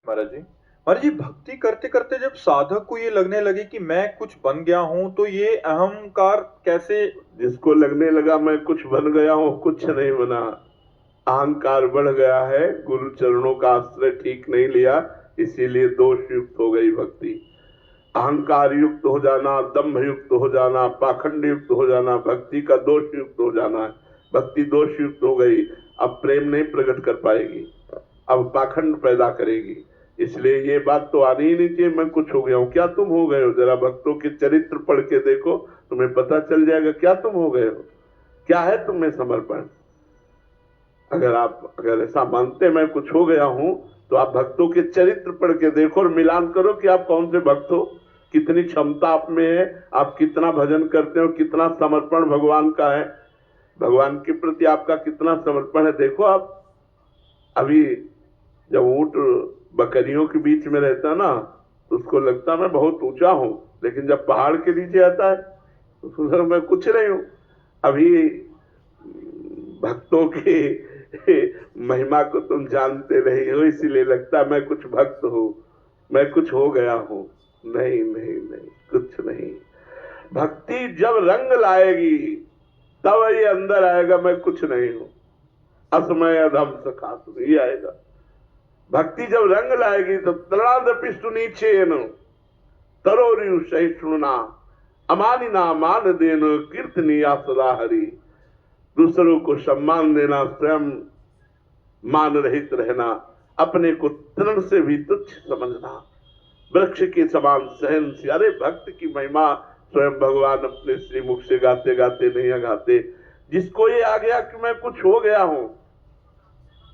महाराज जी। महाराज जी, भक्ति करते करते जब साधक को ये लगने लगे कि मैं कुछ बन गया हूं, तो ये अहंकार कैसे? जिसको लगने लगा मैं कुछ बन गया हूं, कुछ नहीं बना। अहंकार बढ़ गया है, गुरु चरणों का आश्रय ठीक नहीं लिया, इसीलिए दोष युक्त हो गई भक्ति। अहंकार युक्त हो जाना, दम्भ युक्त हो जाना, पाखंड युक्त हो जाना, भक्ति का दोष युक्त हो जाना है। भक्ति दोष युक्त हो गई, अब प्रेम नहीं प्रकट कर पाएगी, अब पाखंड पैदा करेगी। इसलिए ये बात तो आनी ही नहीं चाहिए मैं कुछ हो गया हूं। क्या तुम हो गए हो? जरा भक्तों के चरित्र पढ़ के देखो, तुम्हें पता चल जाएगा क्या तुम हो गए हो, क्या है तुम में समर्पण। अगर ऐसा मानते मैं कुछ हो गया हूं, तो आप भक्तों के चरित्र पढ़ के देखो और मिलान करो कि आप कौन से भक्त हो, कितनी क्षमता आप में है, आप कितना भजन करते हो, कितना समर्पण भगवान का है, भगवान के प्रति आपका कितना समर्पण है। देखो आप अभी जब ऊंट बकरियों के बीच में रहता ना, तो उसको लगता मैं बहुत ऊंचा हूं, लेकिन जब पहाड़ के नीचे आता है तो उसको लगता मैं कुछ नहीं हूं। अभी भक्तों की महिमा को तुम जानते नहीं हो, इसीलिए लगता है मैं कुछ भक्त हूं, मैं कुछ हो गया हूं। नहीं नहीं नहीं, कुछ नहीं। भक्ति जब रंग लाएगी तब ये अंदर आएगा मैं कुछ नहीं हूं, असमय अधम सखा ये आएगा। भक्ति जब रंग लाएगी तो तलादपिष्टु नीचेन तरोरियु सहिष्णुना अमानिना मान देन कीर्तनिया सदा हरि। दूसरों को सम्मान देना, स्वयं मान रहित रहना, अपने को तृण से भी तुच्छ समझना, वृक्ष के समान सहनशील। अरे भक्त की महिमा स्वयं भगवान अपने श्रीमुख से गाते गाते नहीं गाते। जिसको ये आ गया कि मैं कुछ हो गया हूं,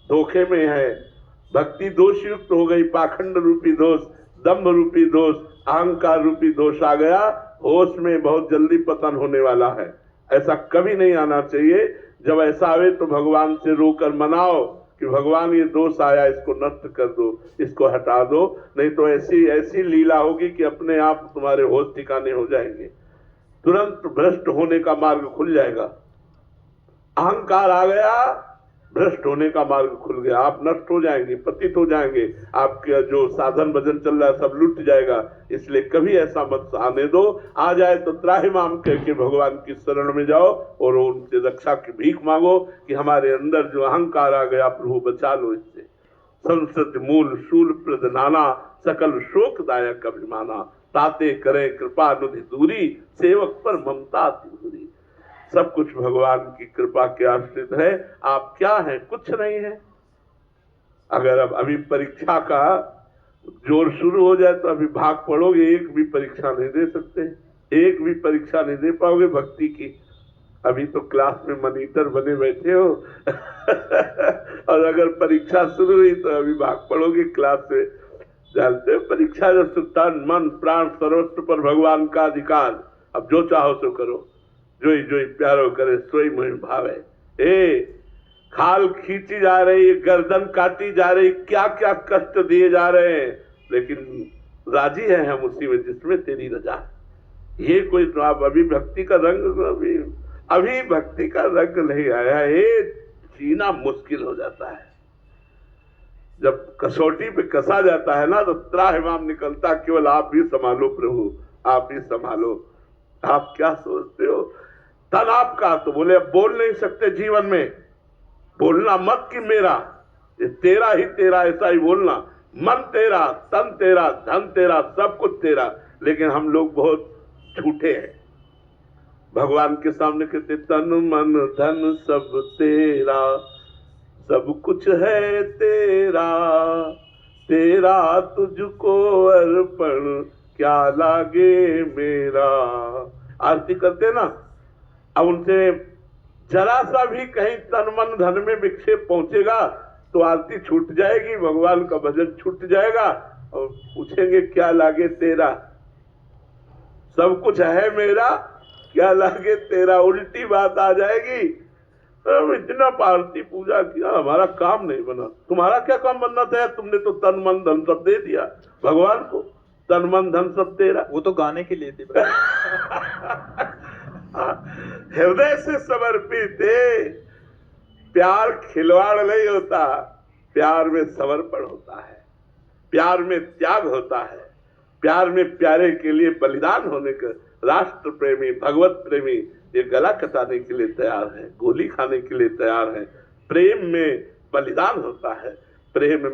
धोखे में है। भक्ति दोष युक्त हो गई, पाखंड रूपी दोष, दम्भ रूपी दोष, अहंकार रूपी दोष आ गया, होश में बहुत जल्दी पतन होने वाला है। ऐसा कभी नहीं आना चाहिए। जब ऐसा आवे तो भगवान से रोकर मनाओ कि भगवान ये दोष आया, इसको नष्ट कर दो, इसको हटा दो, नहीं तो ऐसी ऐसी लीला होगी कि अपने आप तुम्हारे होश ठिकाने हो जाएंगे, तुरंत भ्रष्ट होने का मार्ग खुल जाएगा। अहंकार आ गया, भ्रष्ट होने का मार्ग खुल गया, आप नष्ट हो जाएंगे, पतित हो जाएंगे, आपका जो साधन भजन चल रहा है सब लुट जाएगा। इसलिए कभी ऐसा मत आने दो। आ जाए तो त्राहिमाम कह के भगवान की शरण में जाओ और उनसे रक्षा की भीख मांगो कि हमारे अंदर जो अहंकार आ गया प्रभु बचा लो इससे। संसद मूल शूल प्रद नाना सकल शोकदायक अभिमाना, ताते करें कृपा निधि दूरी सेवक पर ममता दूरी। सब कुछ भगवान की कृपा के आश्रित है। आप क्या हैं? कुछ नहीं है। अगर अब अभी परीक्षा का जोर शुरू हो जाए तो अभी भाग पड़ोगे, एक भी परीक्षा नहीं दे सकते, एक भी परीक्षा नहीं दे पाओगे भक्ति की। अभी तो क्लास में मॉनिटर बने बैठे हो और अगर परीक्षा शुरू हुई तो अभी भाग पड़ोगे क्लास से। जानते हो परीक्षा जब तन मन प्राण सर्वस्व पर भगवान का अधिकार, अब जो चाहो सो करो, जोई जोई प्यारो करे सोई मोहि भावे। ए खाल खींची जा रही, गर्दन काटी जा रही, क्या क्या कष्ट दिए जा रहे हैं, लेकिन राजी है हम उसी में जिसमें तेरी रजा। ये कोई तो आप अभी भक्ति का रंग, अभी भक्ति का रंग नहीं आया है, जीना मुश्किल हो जाता है। जब कसौटी पे कसा जाता है ना तो त्राहिमाम निकलता, केवल आप ही संभालो प्रभु, आप ही संभालो। आप क्या सोचते हो? तन आपका, तो बोले अब बोल नहीं सकते जीवन में, बोलना मत कि मेरा, ये तेरा ही तेरा, ऐसा ही बोलना। मन तेरा, तन तेरा, धन तेरा, सब कुछ तेरा, लेकिन हम लोग बहुत झूठे हैं। भगवान के सामने कहते तन मन धन सब तेरा, सब कुछ है तेरा, तेरा तुझको अर्पण क्या लागे मेरा। आरती करते ना, अब उनसे जरा सा भी कहीं तन मन धन में विक्षेप पहुंचेगा तो आरती छूट जाएगी, भगवान का भजन छूट जाएगा और पूछेंगे क्या लागे तेरा। सब कुछ है मेरा, क्या लागे तेरा, उल्टी बात आ जाएगी। तो इतना आरती पूजा किया, हमारा काम नहीं बना। तुम्हारा क्या काम बनना था? तुमने तो तन मन धन सब दे दिया भगवान को, तन मन धन सब तेरा। वो तो गाने के लिए थे हृदय से समर्पित है। प्यार खिलवाड़ नहीं होता, प्यार में समर्पण होता है। प्यार में त्याग होता है, प्यार में प्यारे के लिए बलिदान होने का। राष्ट्र प्रेमी, भगवत प्रेमी ये गला कटाने के लिए तैयार है, गोली खाने के लिए तैयार है। प्रेम में बलिदान होता है, प्रेम